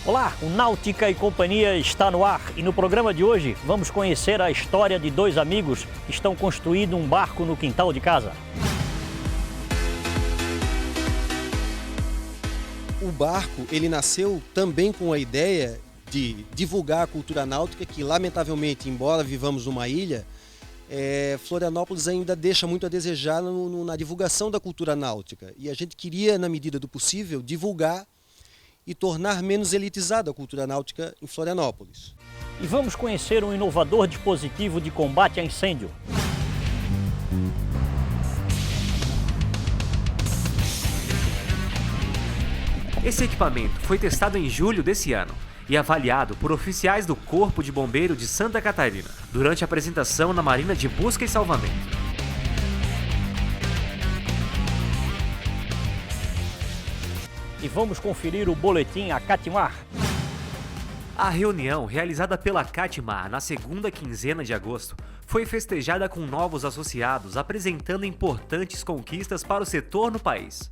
Olá, o Náutica e Companhia está no ar e no programa de hoje vamos conhecer a história de dois amigos que estão construindo um barco no quintal de casa. O barco, ele nasceu também com a ideia de divulgar a cultura náutica, que lamentavelmente, embora vivamos numa ilha, Florianópolis ainda deixa muito a desejar na divulgação da cultura náutica. E a gente queria, na medida do possível, divulgar e tornar menos elitizada a cultura náutica em Florianópolis. E vamos conhecer um inovador dispositivo de combate a incêndio. Esse equipamento foi testado em julho desse ano e avaliado por oficiais do Corpo de Bombeiro de Santa Catarina, durante a apresentação na Marina de Busca e Salvamento. E vamos conferir o boletim Acatimar. A reunião, realizada pela Acatimar na segunda quinzena de agosto, foi festejada com novos associados apresentando importantes conquistas para o setor no país.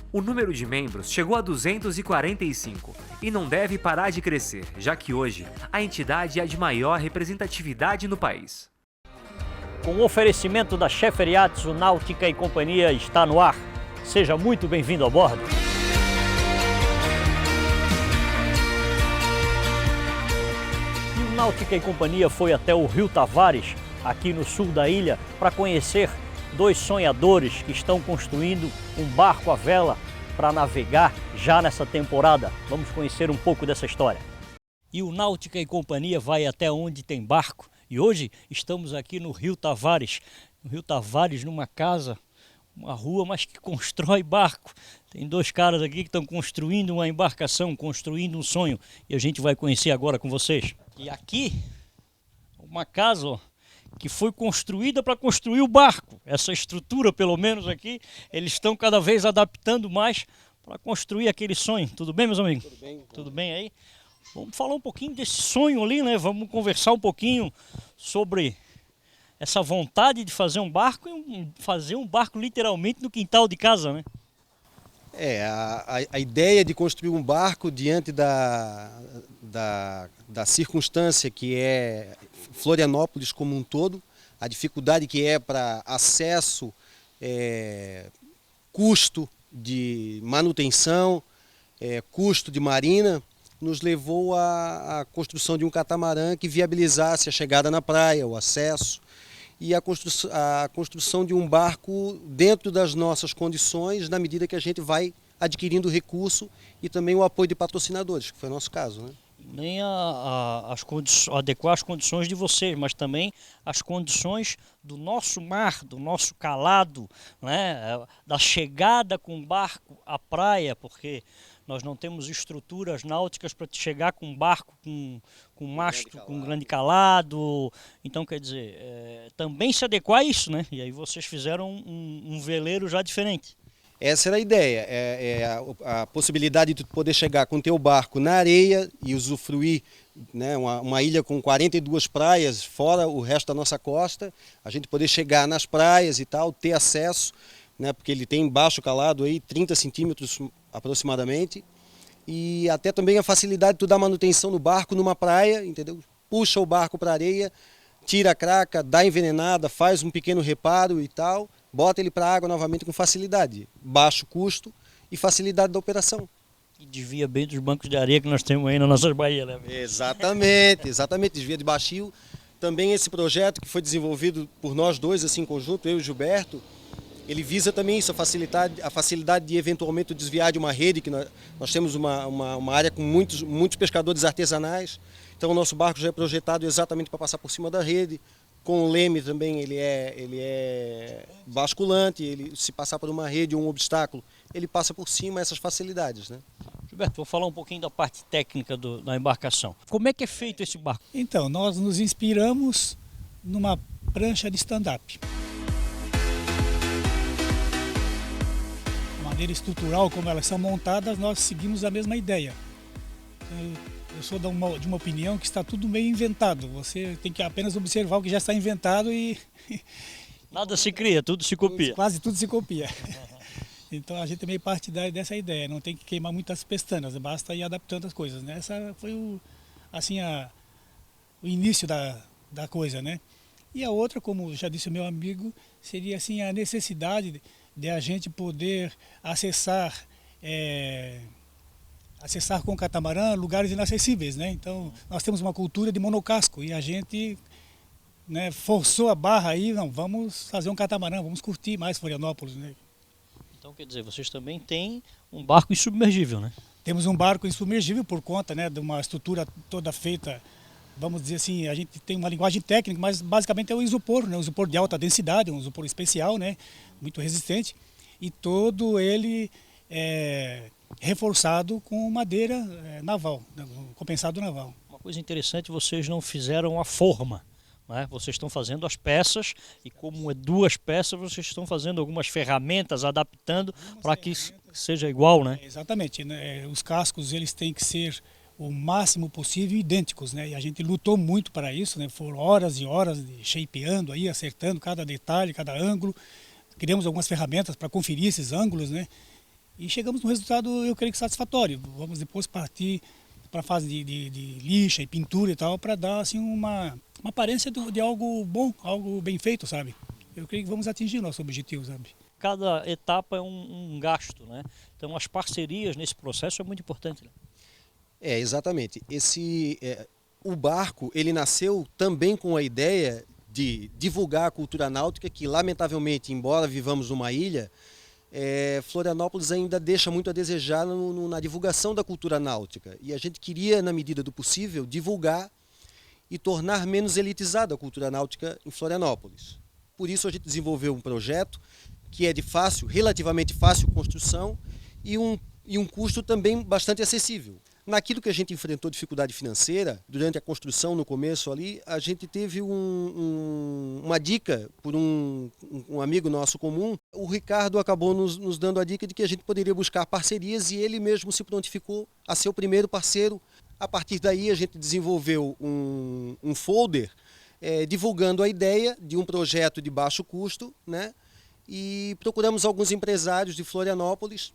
O número de membros chegou a 245 e não deve parar de crescer, já que hoje a entidade é a de maior representatividade no país. Com o oferecimento da Scheffer Yachts, o Náutica e Companhia está no ar. Seja muito bem-vindo a bordo. E o Náutica e Companhia foi até o Rio Tavares, aqui no sul da ilha, para conhecer dois sonhadores que estão construindo um barco à vela para navegar já nessa temporada. Vamos conhecer um pouco dessa história. E o Náutica e Companhia vai até onde tem barco. E hoje estamos aqui no Rio Tavares. No Rio Tavares, numa casa, uma rua, mas que constrói barco. Tem dois caras aqui que estão construindo uma embarcação, construindo um sonho. E a gente vai conhecer agora com vocês. E aqui, uma casa, ó, que foi construída para construir o barco. Essa estrutura, pelo menos aqui, eles estão cada vez adaptando mais para construir aquele sonho. Tudo bem, meus amigos? Tudo bem. Tudo bem aí? Vamos falar um pouquinho desse sonho ali, né? Vamos conversar um pouquinho sobre essa vontade de fazer um barco e fazer um barco literalmente no quintal de casa, né? A ideia de construir um barco diante da circunstância que é Florianópolis como um todo, a dificuldade que é para acesso, custo de manutenção, custo de marina, nos levou à construção de um catamarã que viabilizasse a chegada na praia, o acesso, e a construção de um barco dentro das nossas condições, na medida que a gente vai adquirindo recurso e também o apoio de patrocinadores, que foi o nosso caso, né? Nem adequar as condições de vocês, mas também as condições do nosso mar, do nosso calado, né? Da chegada com o barco à praia, porque nós não temos estruturas náuticas para chegar com um barco com mastro, com grande calado. Então, quer dizer, também se adequar a isso, né? E aí vocês fizeram um veleiro já diferente. Essa era a ideia, a possibilidade de poder chegar com o teu barco na areia e usufruir, né, uma ilha com 42 praias, fora o resto da nossa costa, a gente poder chegar nas praias e tal, ter acesso, né, porque ele tem baixo calado, aí, 30 centímetros aproximadamente, e até também a facilidade de tu dar manutenção no barco numa praia, entendeu? Puxa o barco para a areia, tira a craca, dá envenenada, faz um pequeno reparo e tal, bota ele para a água novamente com facilidade, baixo custo e facilidade da operação. E desvia bem dos bancos de areia que nós temos aí nas nossas baías, né? Exatamente, desvia de baixio. Também esse projeto que foi desenvolvido por nós dois, assim, em conjunto, eu e o Gilberto, ele visa também isso, a facilidade de eventualmente desviar de uma rede, que nós temos uma área com muitos pescadores artesanais, então o nosso barco já é projetado exatamente para passar por cima da rede. Com o leme também ele é basculante, ele, se passar por uma rede ou um obstáculo, ele passa por cima, essas facilidades, né? Gilberto, vou falar um pouquinho da parte técnica da embarcação. Como é que é feito esse barco? Então, nós nos inspiramos numa prancha de stand-up. A maneira estrutural como elas são montadas, nós seguimos a mesma ideia. Eu sou de uma opinião que está tudo meio inventado. Você tem que apenas observar o que já está inventado e... Nada se cria, tudo se copia. Quase tudo se copia. Então a gente também parte dessa ideia, não tem que queimar muitas pestanas, basta ir adaptando as coisas, né? Essa foi o início da coisa, né? E a outra, como já disse o meu amigo, seria assim a necessidade de a gente poder acessar com o catamarã lugares inacessíveis, né? Então nós temos uma cultura de monocasco e a gente, né, forçou a barra aí, não, vamos fazer um catamarã, vamos curtir mais Florianópolis, né? Então quer dizer, vocês também têm um barco insubmergível, né? Temos um barco insubmergível por conta, né, de uma estrutura toda feita, vamos dizer assim, a gente tem uma linguagem técnica, mas basicamente é o isopor, né, um isopor de alta densidade, um isopor especial, né, muito resistente, e todo ele é reforçado com madeira naval, compensado naval. Uma coisa interessante, vocês não fizeram a forma, né? Vocês estão fazendo as peças e como é 2 peças, vocês estão fazendo algumas ferramentas, adaptando para que seja igual, né? Exatamente, né? Os cascos eles têm que ser o máximo possível idênticos, né? E a gente lutou muito para isso, né? Foram horas e horas de shapeando aí, acertando cada detalhe, cada ângulo. Criamos algumas ferramentas para conferir esses ângulos, né? E chegamos num resultado, eu creio que satisfatório. Vamos depois partir para a fase de lixa e pintura e tal, para dar assim uma aparência de algo bom, algo bem feito, sabe? Eu creio que vamos atingir o nosso objetivo, sabe? Cada etapa é um gasto, né? Então as parcerias nesse processo é muito importante, né? Exatamente. O barco, ele nasceu também com a ideia de divulgar a cultura náutica, que lamentavelmente, embora vivamos numa ilha, Florianópolis ainda deixa muito a desejar na divulgação da cultura náutica. E a gente queria, na medida do possível, divulgar e tornar menos elitizada a cultura náutica em Florianópolis. Por isso a gente desenvolveu um projeto que é de relativamente fácil construção e um custo também bastante acessível. Naquilo que a gente enfrentou dificuldade financeira, durante a construção, no começo ali, a gente teve uma dica por um amigo nosso comum. O Ricardo acabou nos dando a dica de que a gente poderia buscar parcerias e ele mesmo se prontificou a ser o primeiro parceiro. A partir daí a gente desenvolveu um folder divulgando a ideia de um projeto de baixo custo, né? E procuramos alguns empresários de Florianópolis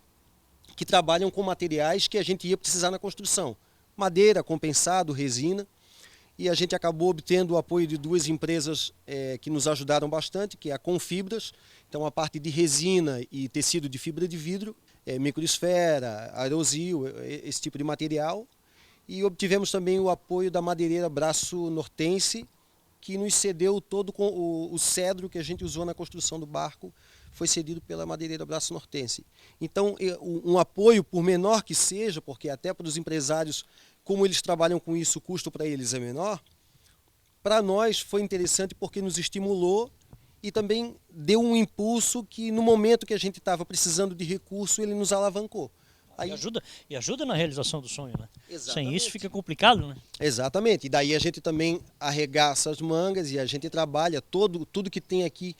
que trabalham com materiais que a gente ia precisar na construção. Madeira, compensado, resina. E a gente acabou obtendo o apoio de 2 empresas que nos ajudaram bastante, que é a Confibras, então a parte de resina e tecido de fibra de vidro, microesfera, aerosil, esse tipo de material. E obtivemos também o apoio da madeireira Braço Nortense, que nos cedeu todo o cedro que a gente usou na construção do barco, foi cedido pela madeireira Braço Nortense. Então, um apoio, por menor que seja, porque até para os empresários, como eles trabalham com isso, o custo para eles é menor, para nós foi interessante porque nos estimulou e também deu um impulso que, no momento que a gente estava precisando de recurso, ele nos alavancou. Aí... E ajuda na realização do sonho, né? Exatamente. Sem isso fica complicado, né? Exatamente. E daí a gente também arregaça as mangas e a gente trabalha tudo que tem aqui,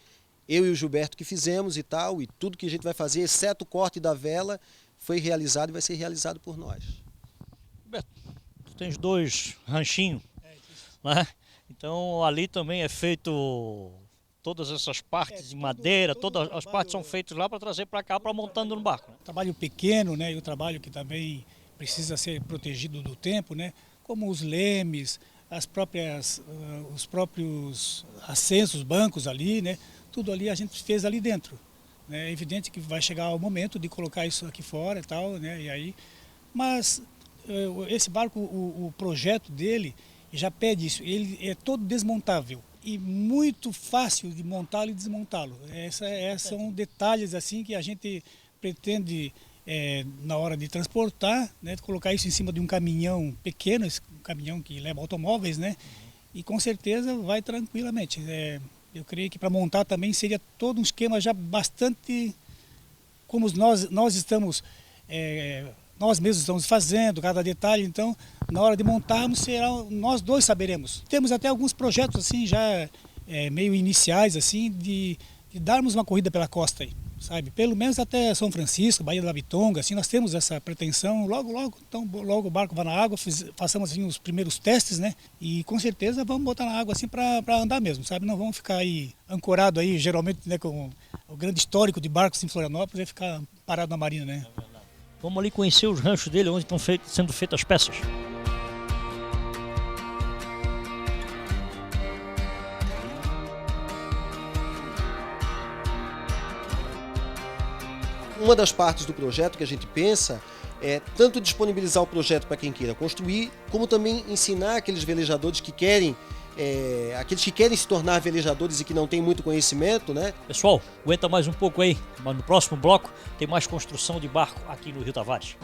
eu e o Gilberto que fizemos e tal, e tudo que a gente vai fazer, exceto o corte da vela, foi realizado e vai ser realizado por nós. Gilberto, tu tens 2 ranchinhos, né? Então ali também é feito todas essas partes de madeira, todas as partes são feitas lá para trazer para cá, para montando no barco, né? Trabalho pequeno, né? E o trabalho que também precisa ser protegido do tempo, né? Como os lemes, os próprios assentos, bancos ali, né? Tudo ali a gente fez ali dentro, né? É evidente que vai chegar o momento de colocar isso aqui fora e tal, né? E aí, mas esse barco, o projeto dele já pede isso. Ele é todo desmontável e muito fácil de montá-lo e desmontá-lo. São detalhes assim que a gente pretende na hora de transportar, né? Colocar isso em cima de um caminhão pequeno, um caminhão que leva automóveis, né? E com certeza vai tranquilamente. Eu creio que para montar também seria todo um esquema já bastante como nós estamos, nós mesmos estamos fazendo cada detalhe, então na hora de montarmos nós 2 saberemos. Temos até alguns projetos assim já meio iniciais assim de darmos uma corrida pela costa aí, sabe? Pelo menos até São Francisco, Baía da Vitonga, assim, nós temos essa pretensão. Logo o barco vai na água, façamos assim os primeiros testes, né? E com certeza vamos botar na água assim para andar mesmo, sabe? Não vamos ficar aí ancorado aí, geralmente, né, com o grande histórico de barcos em Florianópolis, é ficar parado na marina, né? Vamos ali conhecer os ranchos dele, onde estão sendo feitas as peças. Uma das partes do projeto que a gente pensa é tanto disponibilizar o projeto para quem queira construir, como também ensinar aqueles velejadores que querem, aqueles que querem se tornar velejadores e que não têm muito conhecimento, né? Pessoal, aguenta mais um pouco aí, mas no próximo bloco tem mais construção de barco aqui no Rio Tavares.